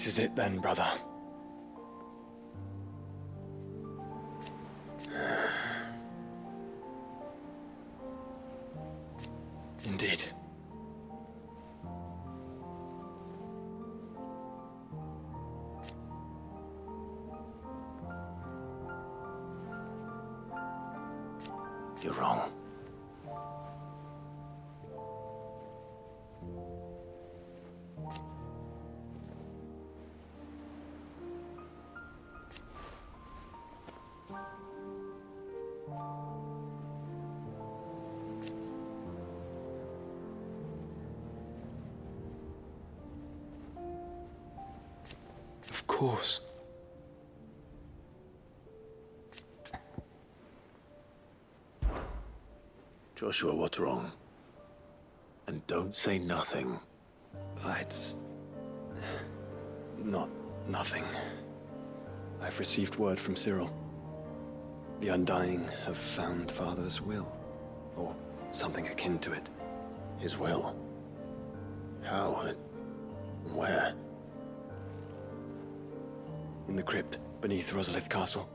This is it then, brother. Indeed. You're wrong. Of course. Joshua, what's wrong? And don't say nothing. It's not nothing. I've received word from Cyril. The Undying have found Father's will, or something akin to it. His will? How and where? In the crypt beneath 𝚆𝙷𝙸 Castle.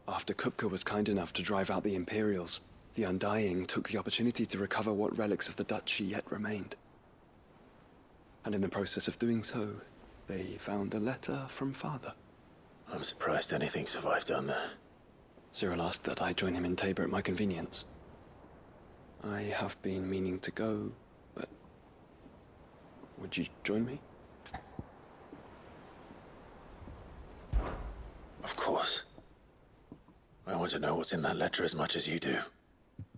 After 𝚆𝙷𝙴𝚁 was kind enough to drive out the Imperials, the Undying took the opportunity to recover what relics of the duchy yet remained. And in the process of doing so, they found a letter from Father. I'm surprised anything survived down there. Cyril asked that I join him in Tabor at my convenience. I have been meaning to go, but would you join me? Of course. I want to know what's in that letter as much as you do.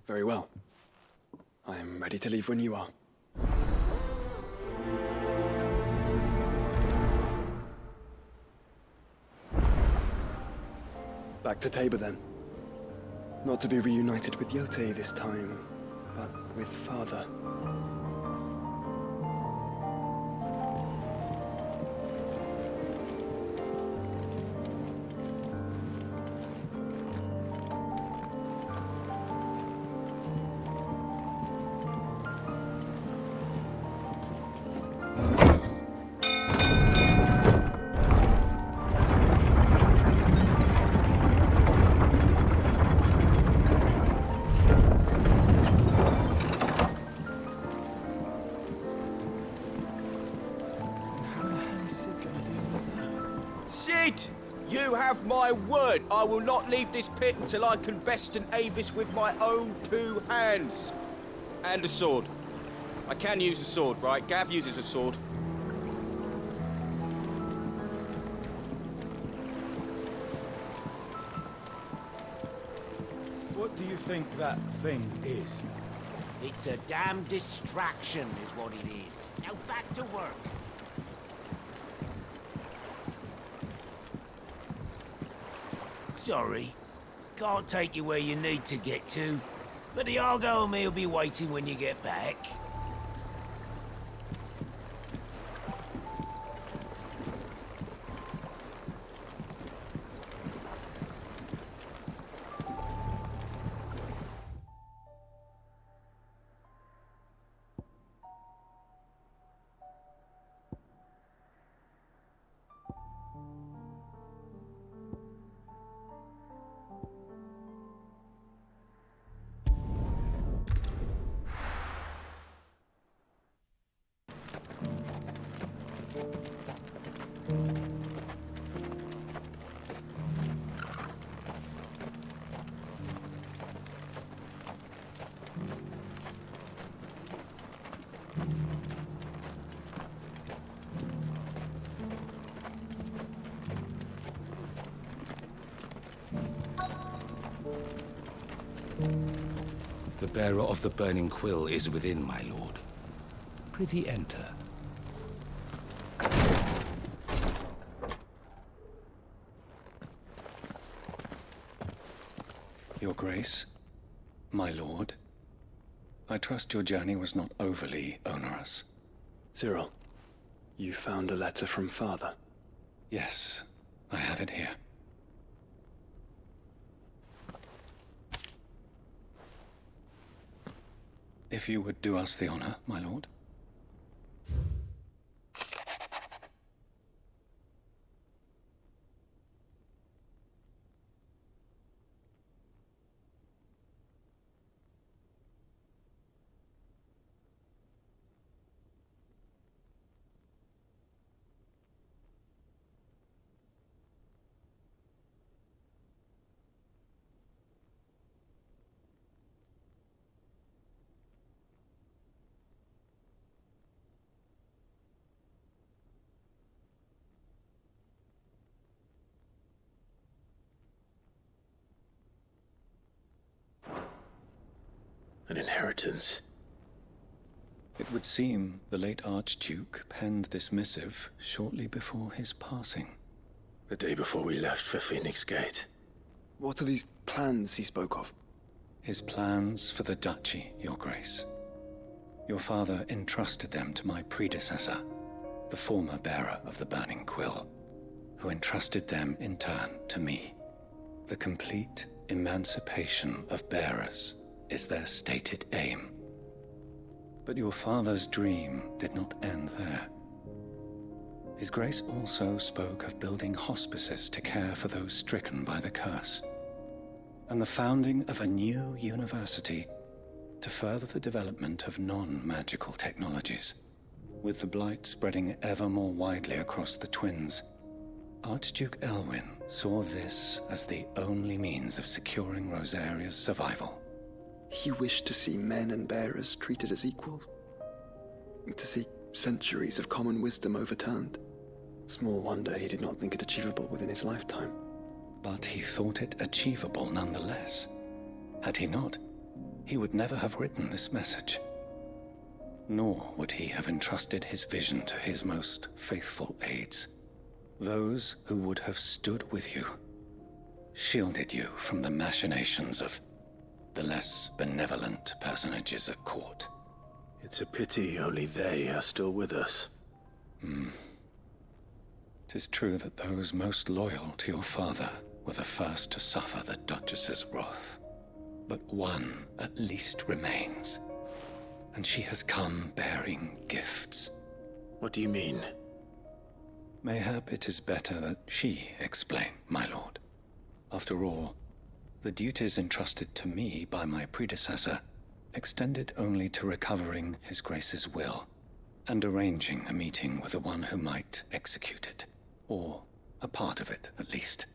Very well. I am ready to leave when you are. Back to Tabor then. Not to be reunited with 𝚁𝙁 this time, but with Father. Sid! You have my word. I will not leave this pit until I can besten Avis with my own two hands. And a sword. I can use a sword, right? Gav uses a sword. What do you think that thing is? It's a damn distraction, is what it is. Now back to work. Sorry. Can't take you where you need to get to, but the Argo and me will be waiting when you get back. The bearer of the burning quill is within, my lord. Prithee enter. Your Grace, my lord, I trust your journey was not overly onerous. Cyril, you found a letter from Father. Yes, I have it here. If you would do us the honor, my lord. An inheritance. It would seem the late Archduke penned this missive shortly before his passing. The day before we left for Phoenix Gate. What are these plans he spoke of? His plans for the duchy, Your Grace. Your father entrusted them to my predecessor, the former bearer of the Burning Quill, who entrusted them in turn to me. The complete emancipation of bearers is their stated aim. But your father's dream did not end there. His Grace also spoke of building hospices to care for those stricken by the curse, and the founding of a new university to further the development of non-magical technologies. With the blight spreading ever more widely across the twins, Archduke Elwyn saw this as the only means of securing Rosaria's survival. He wished to see men and bearers treated as equals. To see centuries of common wisdom overturned. Small wonder he did not think it achievable within his lifetime. But he thought it achievable nonetheless. Had he not, he would never have written this message. Nor would he have entrusted his vision to his most faithful aides. Those who would have stood with you, shielded you from the machinations of the less benevolent personages at court. It's a pity only they are still with us. 'Tis true that those most loyal to your father were the first to suffer the Duchess's wrath. But one at least remains, and she has come bearing gifts. What do you mean? Mayhap it is better that she explain, my lord. After all, the duties entrusted to me by my predecessor extended only to recovering His Grace's will and arranging a meeting with the one who might execute it, or a part of it at least.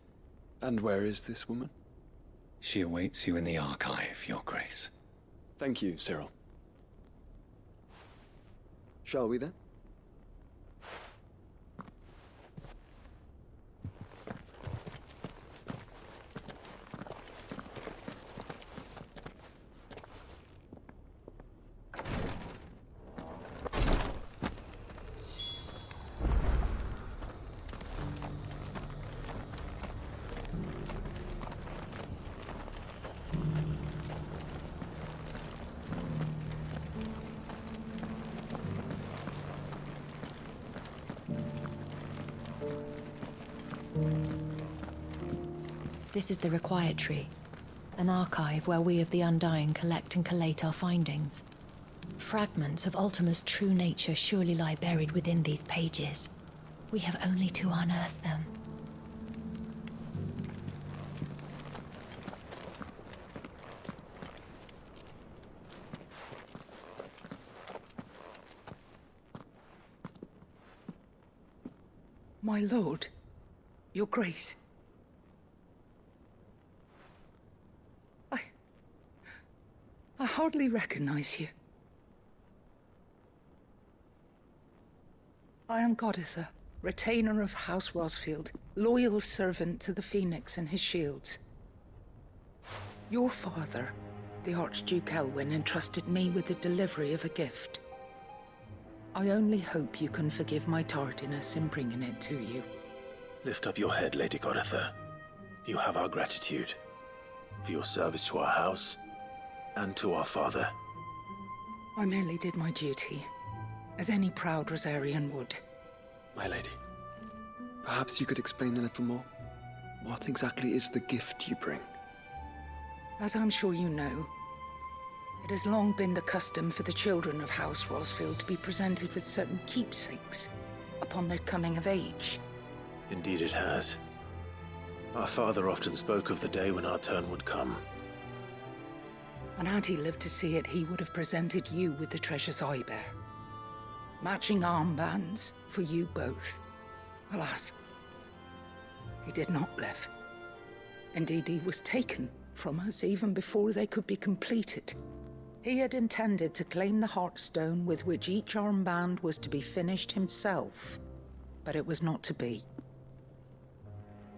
And where is this woman? She awaits you in the archive, Your Grace. Thank you, Cyril. Shall we then? This is the Required Tree, an archive where we of the Undying collect and collate our findings. Fragments of Ultima's true nature surely lie buried within these pages. We have only to unearth them. My lord, Your Grace. I hardly recognize you. I am 𝚆𝙷𝙻𝙻, retainer of House Rosfield, loyal servant to the Phoenix and his shields. Your father, the Archduke Elwyn, entrusted me with the delivery of a gift. I only hope you can forgive my tardiness in bringing it to you. Lift up your head, Lady 𝚆𝙻𝙻. You have our gratitude for your service to our house and to our father. I merely did my duty, as any proud Rosarian would. My lady, perhaps you could explain a little more? What exactly is the gift you bring? As I'm sure you know, it has long been the custom for the children of House Rosfield to be presented with certain keepsakes upon their coming of age. Indeed it has. Our father often spoke of the day when our turn would come. And had he lived to see it, he would have presented you with the treasures I bear. Matching armbands for you both. Alas, he did not live. Indeed, he was taken from us even before they could be completed. He had intended to claim the Heartstone with which each armband was to be finished himself, but it was not to be.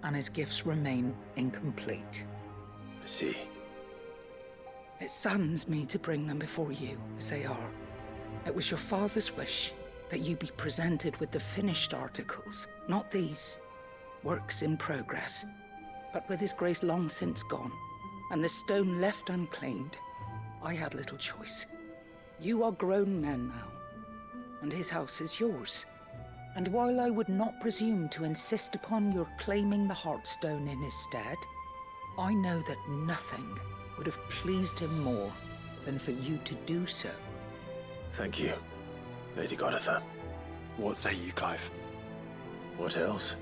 And his gifts remain incomplete. I see. It saddens me to bring them before you, as they are. It was your father's wish that you be presented with the finished articles, not these works in progress. But with his grace long since gone, and the stone left unclaimed, I had little choice. You are grown men now, and his house is yours. And while I would not presume to insist upon your claiming the Heartstone in his stead, I know that nothing would have pleased him more than for you to do so. Thank you, Lady Goditha. What say you, Clive? What else?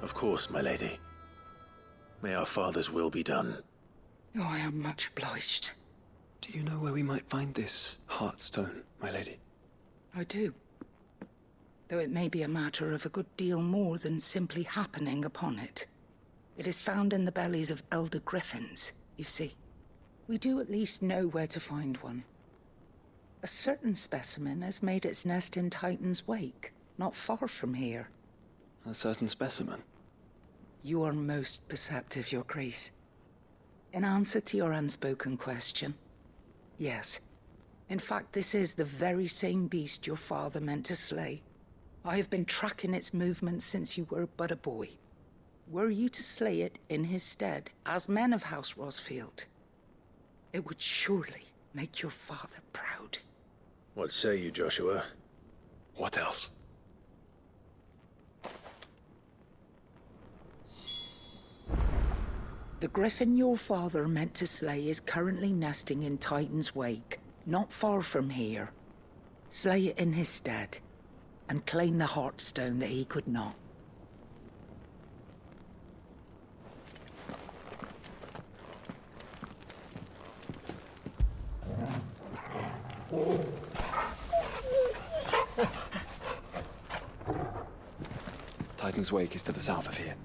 Of course, my lady. May our father's will be done. Oh, I am much obliged. Do you know where we might find this Heartstone, my lady? I do. Though it may be a matter of a good deal more than simply happening upon it. It is found in the bellies of elder griffins, you see. We do at least know where to find one. A certain specimen has made its nest in Titan's Wake, not far from here. A certain specimen? You are most perceptive, Your Grace. In answer to your unspoken question, yes. In fact, this is the very same beast your father meant to slay. I have been tracking its movements since you were but a boy. Were you to slay it in his stead, as men of House Rosfield, it would surely make your father proud. What say you, Joshua? What else? The griffin your father meant to slay is currently nesting in Titan's Wake, not far from here. Slay it in his stead, and claim the Heartstone that he could not. Titan's Wake is to the south of here.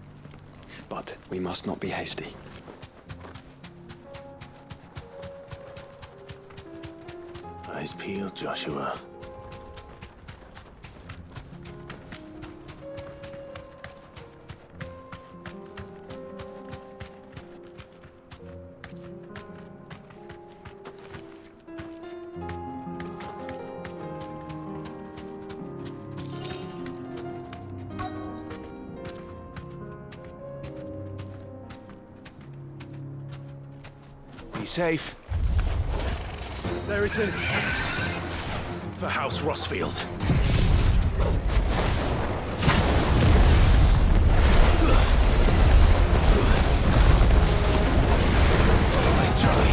But we must not be hasty. Eyes peeled, Joshua. Safe. There it is. For House Rosfield. Nice try.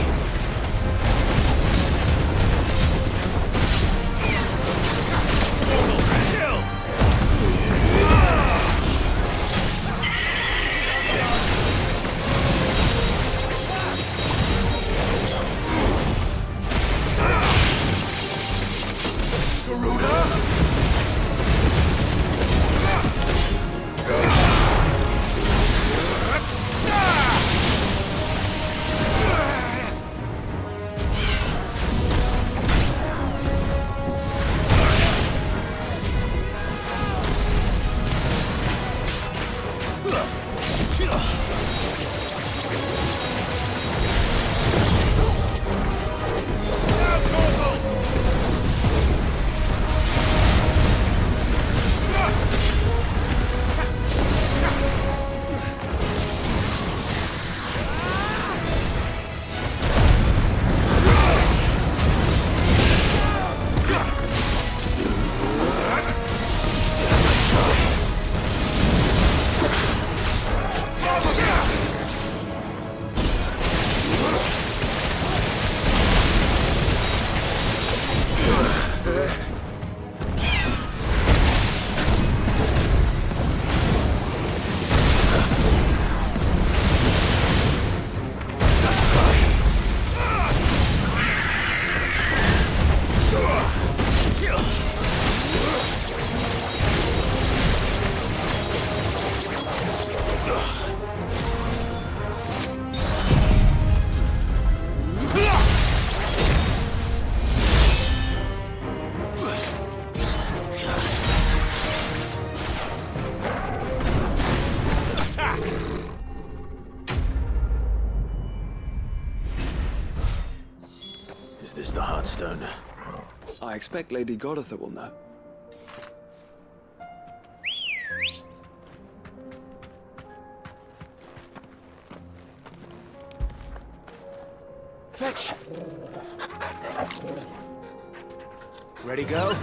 Heartstone. I expect Lady 𝚷𝙻𝙻 will know. Fetch! Ready, go?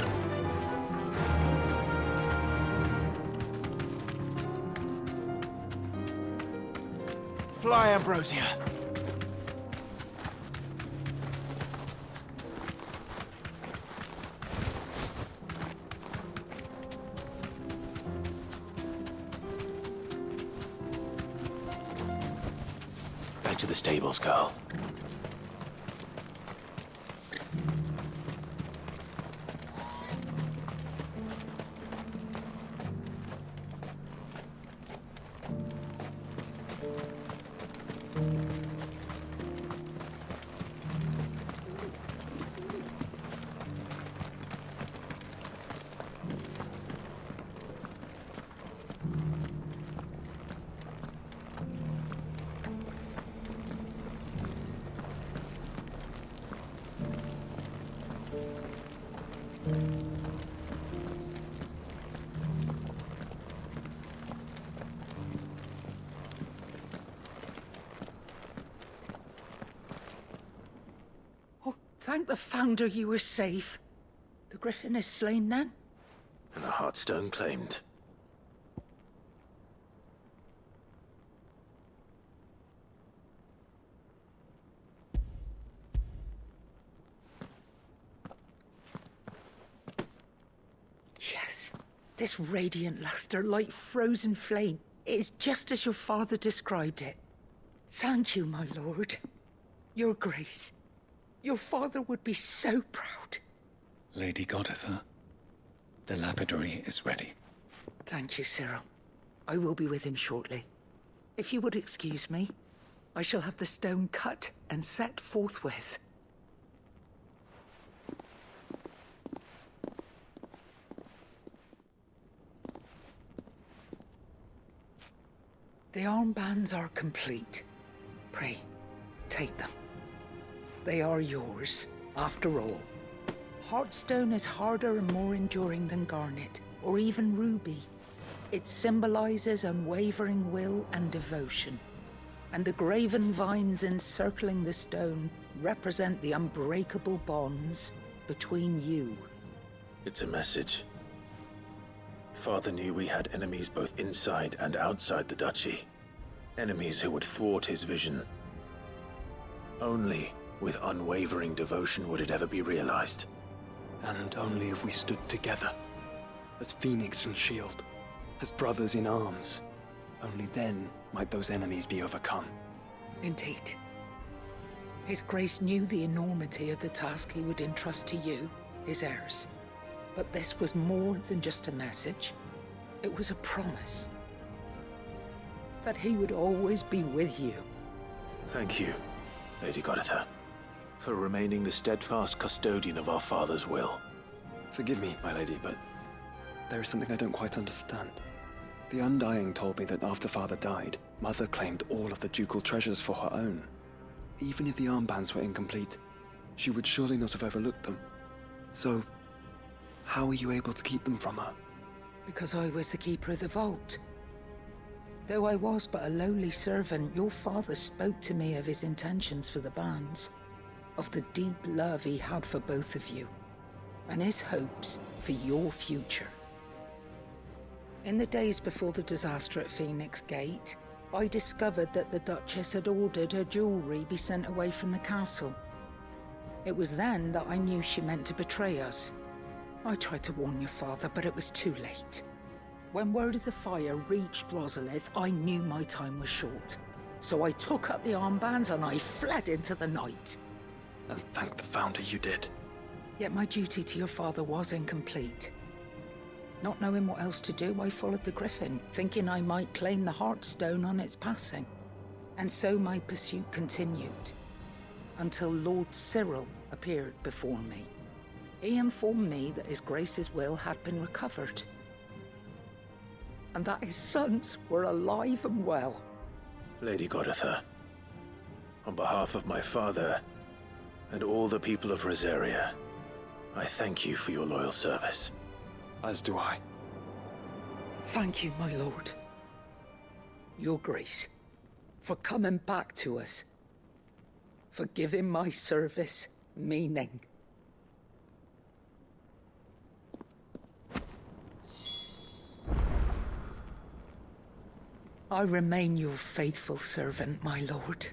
Fly, Ambrosia. Back to the stables, girl. Thank the Founder you were safe. The Griffin is slain then? And the Heartstone claimed. Yes. This radiant luster, like frozen flame, is just as your father described it. Thank you, my lord. Your Grace. Your father would be so proud. Lady 𝚷𝙻, the lapidary is ready. Thank you, Cyril. I will be with him shortly. If you would excuse me, I shall have the stone cut and set forthwith. The armbands are complete. Pray, take them. They are yours, after all. Heartstone is harder and more enduring than garnet, or even ruby. It symbolizes unwavering will and devotion. And the graven vines encircling the stone represent the unbreakable bonds between you. It's a message. Father knew we had enemies both inside and outside the duchy. Enemies who would thwart his vision. Only with unwavering devotion would it ever be realized. And only if we stood together, as Phoenix and Shield, as brothers in arms, only then might those enemies be overcome. Indeed. His Grace knew the enormity of the task he would entrust to you, his heirs. But this was more than just a message. It was a promise. That he would always be with you. Thank you, Lady 𝚷𝙻, for remaining the steadfast custodian of our father's will. Forgive me, my lady, but there is something I don't quite understand. The Undying told me that after Father died, Mother claimed all of the ducal treasures for her own. Even if the armbands were incomplete, she would surely not have overlooked them. So, how were you able to keep them from her? Because I was the keeper of the vault. Though I was but a lowly servant, your father spoke to me of his intentions for the bands, of the deep love he had for both of you, and his hopes for your future. In the days before the disaster at Phoenix Gate, I discovered that the Duchess had ordered her jewelry be sent away from the castle. It was then that I knew she meant to betray us. I tried to warn your father, but it was too late. When word of the fire reached Rosalith, I knew my time was short. So I took up the armbands and I fled into the night. And thank the Founder you did. Yet my duty to your father was incomplete. Not knowing what else to do, I followed the Griffin, thinking I might claim the Heartstone on its passing. And so my pursuit continued, until Lord Cyril appeared before me. He informed me that His Grace's will had been recovered, and that his sons were alive and well. Lady 𝚷𝙻, on behalf of my father and all the people of Rosaria, I thank you for your loyal service. As do I. Thank you, my lord. Your Grace, for coming back to us, for giving my service meaning. I remain your faithful servant, my lord.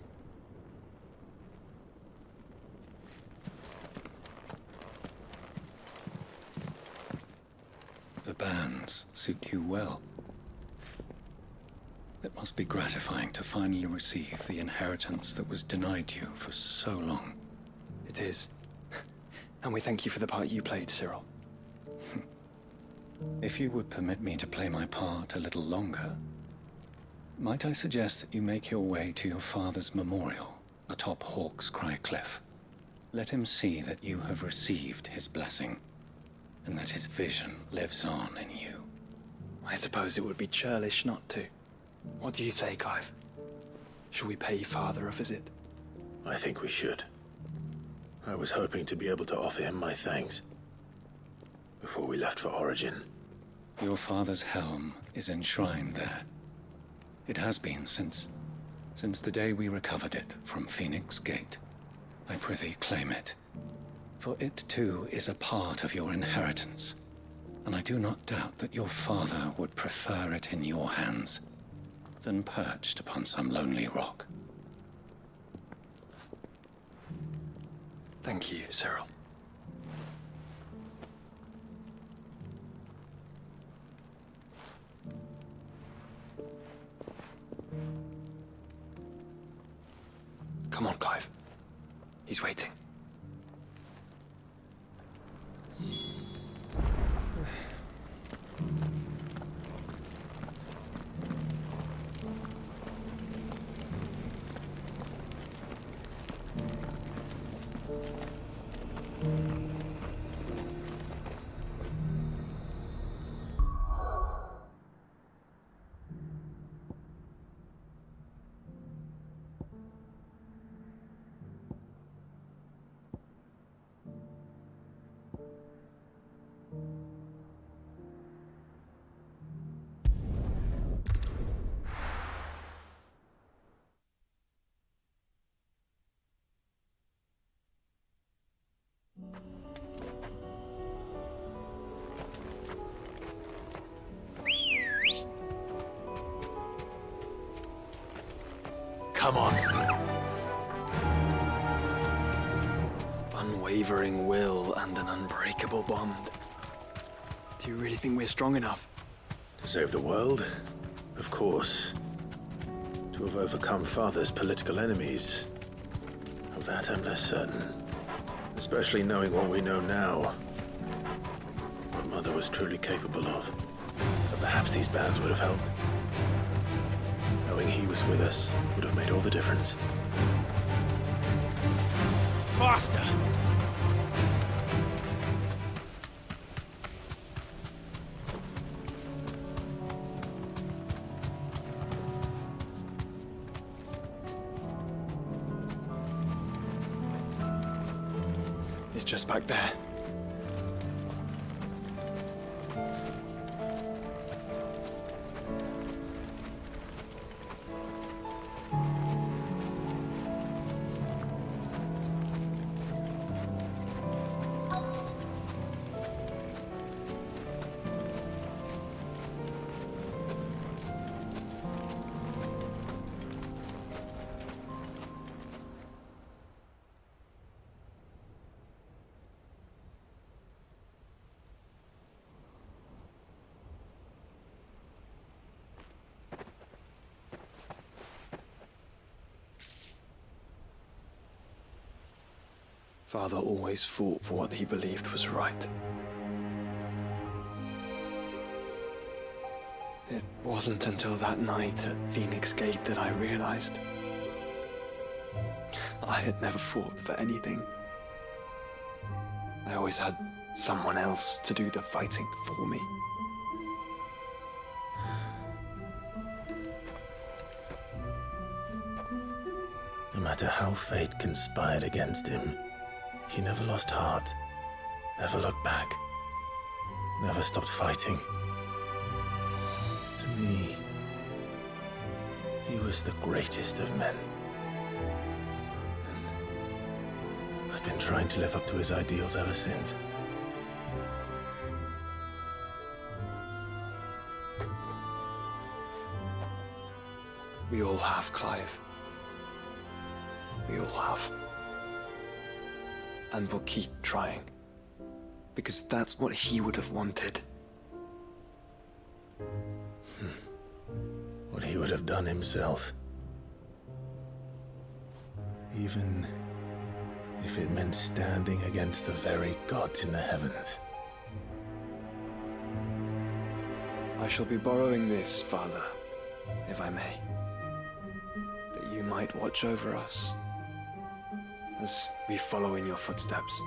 The bands suit you well. It must be gratifying to finally receive the inheritance that was denied you for so long. It is. And we thank you for the part you played, Cyril. If you would permit me to play my part a little longer, might I suggest that you make your way to your father's memorial atop Hawk's Cry Cliff? Let him see that you have received his blessing, and that his vision lives on in you. I suppose it would be churlish not to. What do you say, Clive? Should we pay Father a visit? I think we should. I was hoping to be able to offer him my thanks before we left for Origin. Your father's helm is enshrined there. It has been since the day we recovered it from Phoenix Gate. I prithee claim it, for it too is a part of your inheritance, and I do not doubt that your father would prefer it in your hands than perched upon some lonely rock. Thank you, Cyril. Come on, Clive. He's waiting. Come on. Unwavering will and an unbreakable bond. Do you really think we're strong enough? To save the world? Of course. To have overcome Father's political enemies? Of that I'm less certain. Especially knowing what we know now. What Mother was truly capable of. But perhaps these bands would have helped. Knowing he was with us would have made all the difference. Faster! It's just back there. Father always fought for what he believed was right. It wasn't until that night at Phoenix Gate that I realized I had never fought for anything. I always had someone else to do the fighting for me. No matter how fate conspired against him, He never lost heart, never looked back, never stopped fighting. To me, he was the greatest of men. And I've been trying to live up to his ideals ever since. We all have, Clive. We all have. And we'll keep trying. Because that's what he would have wanted. What he would have done himself. Even if it meant standing against the very gods in the heavens. I shall be borrowing this, Father, if I may. That you might watch over us as we follow in your footsteps.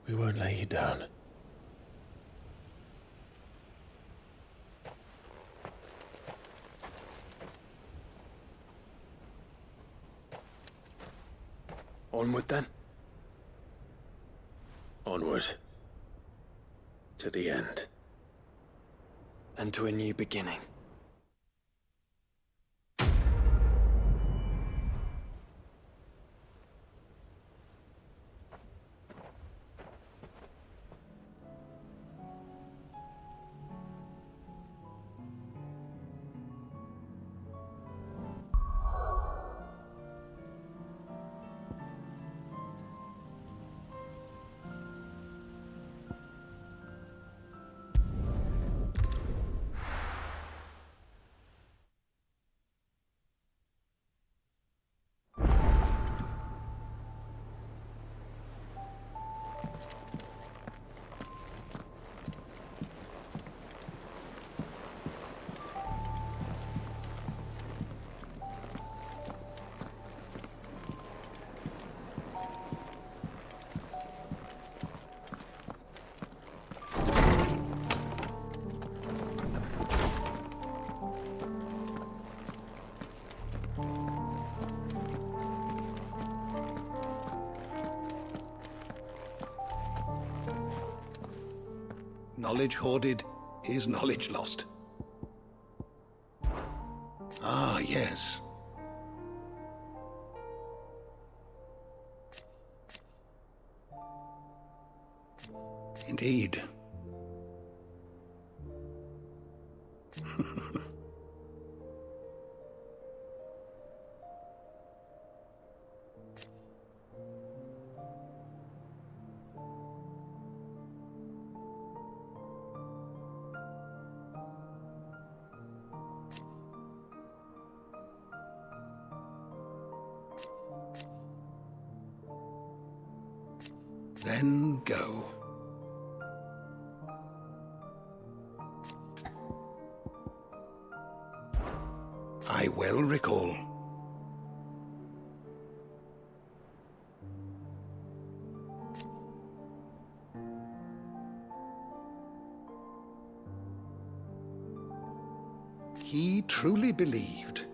We won't lay you down. Onward then. Onward. To the end. And to a new beginning. Knowledge hoarded is knowledge lost. Ah, yes. Indeed. Then go. I well recall. He truly believed.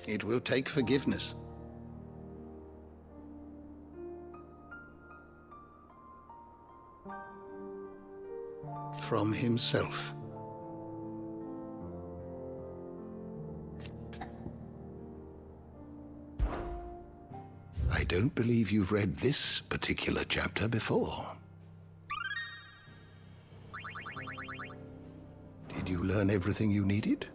It will take forgiveness. From himself. I don't believe you've read this particular chapter before. Did you learn everything you needed?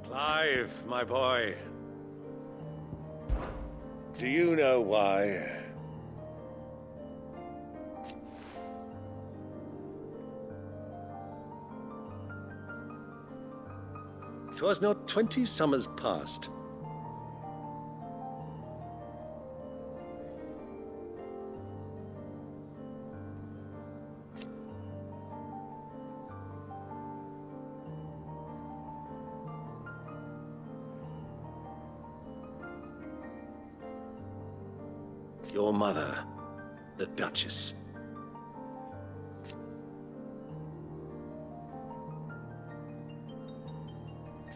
Clive, my boy. Do you know why? 'Twas not 20 summers past. Your mother, the Duchess.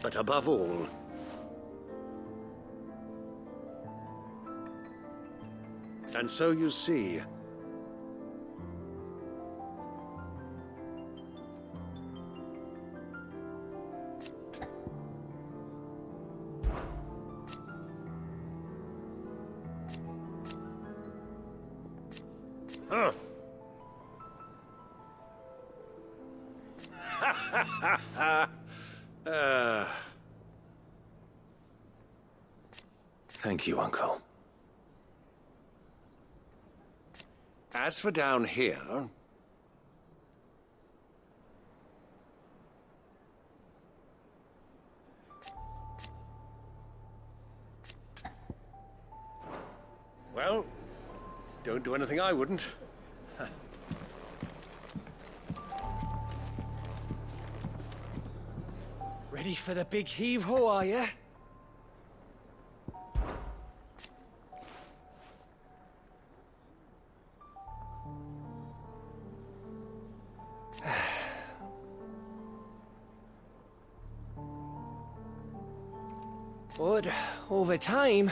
But above all, and so you see, Thank you, Uncle. as for down here, well, don't do anything I wouldn't. Ready for the big heave-ho, are ya? But over time,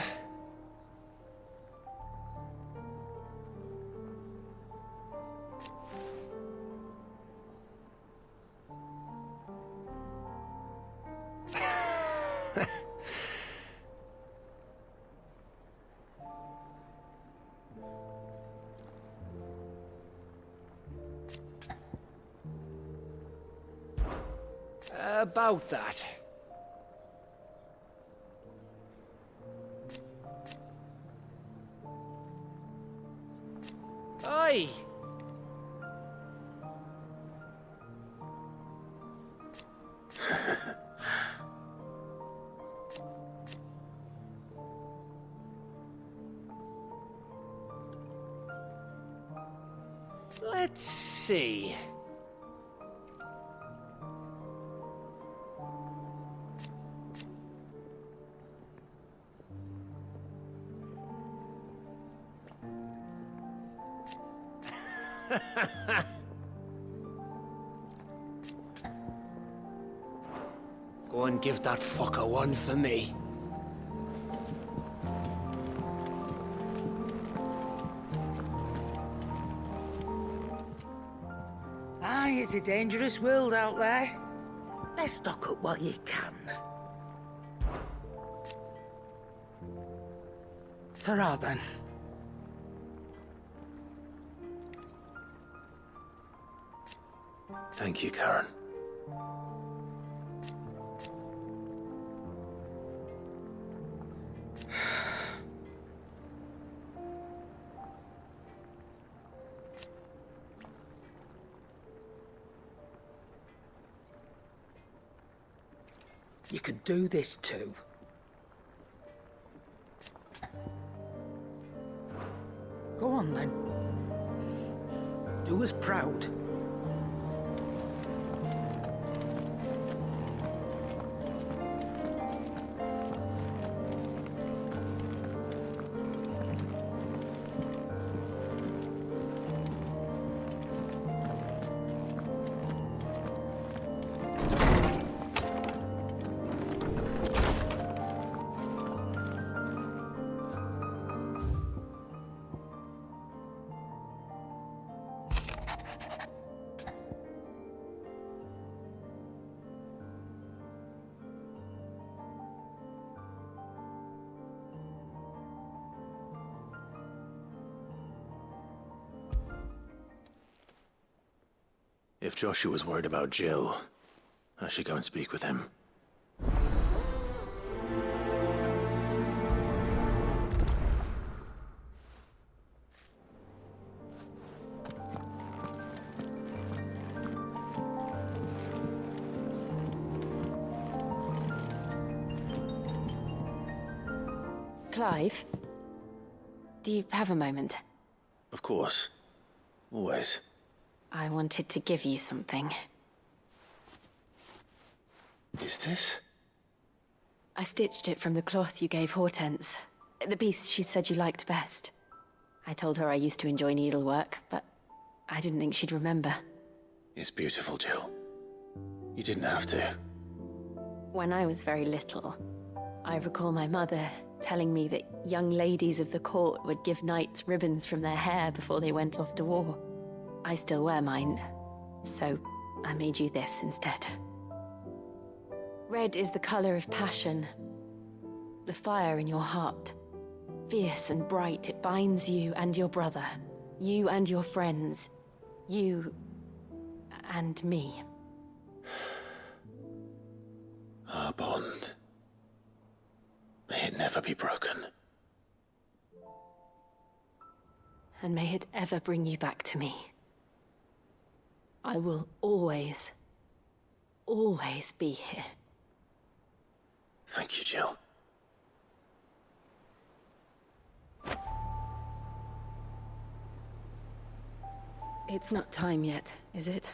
about that. Aye. Let's see. Go and give that fucker one for me. Aye, it's a dangerous world out there. Best stock up while you can. Ta-ra then. Thank you, Karen. You could do this too. Go on then. Do us proud. If Joshua's worried about Jill, I should go and speak with him. Clive? Do you have a moment? Of course. Always. I wanted to give you something. Is this? I stitched it from the cloth you gave Hortense. The piece she said you liked best. I told her I used to enjoy needlework, but I didn't think she'd remember. It's beautiful, Jill. You didn't have to. When I was very little, I recall my mother telling me that young ladies of the court would give knights ribbons from their hair before they went off to war. I still wear mine, so I made you this instead. Red is the color of passion, the fire in your heart. Fierce and bright, it binds you and your brother, you and your friends, you and me. Our bond. May it never be broken. And may it ever bring you back to me. I will always, always be here. Thank you, Jill. It's not time yet, is it?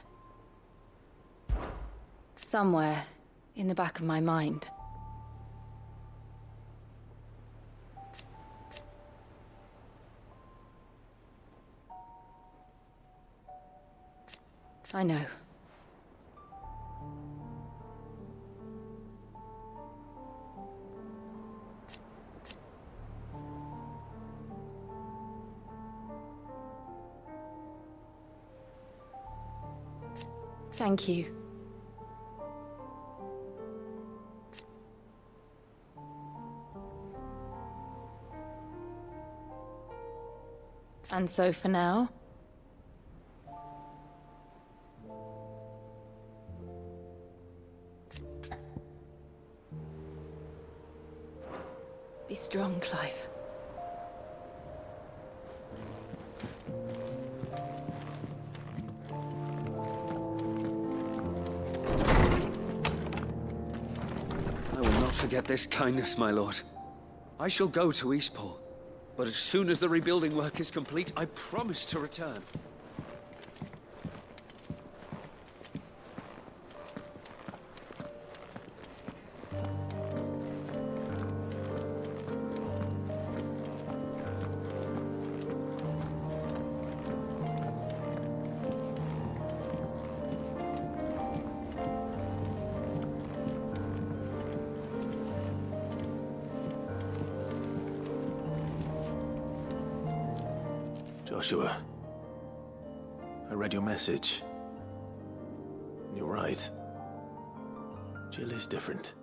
Somewhere in the back of my mind. I know. Thank you. And so for now, be strong, Clive. I will not forget this kindness, my lord. I shall go to Eastport, but as soon as the rebuilding work is complete, I promise to return. Joshua, I read your message. You're right. Jill is different.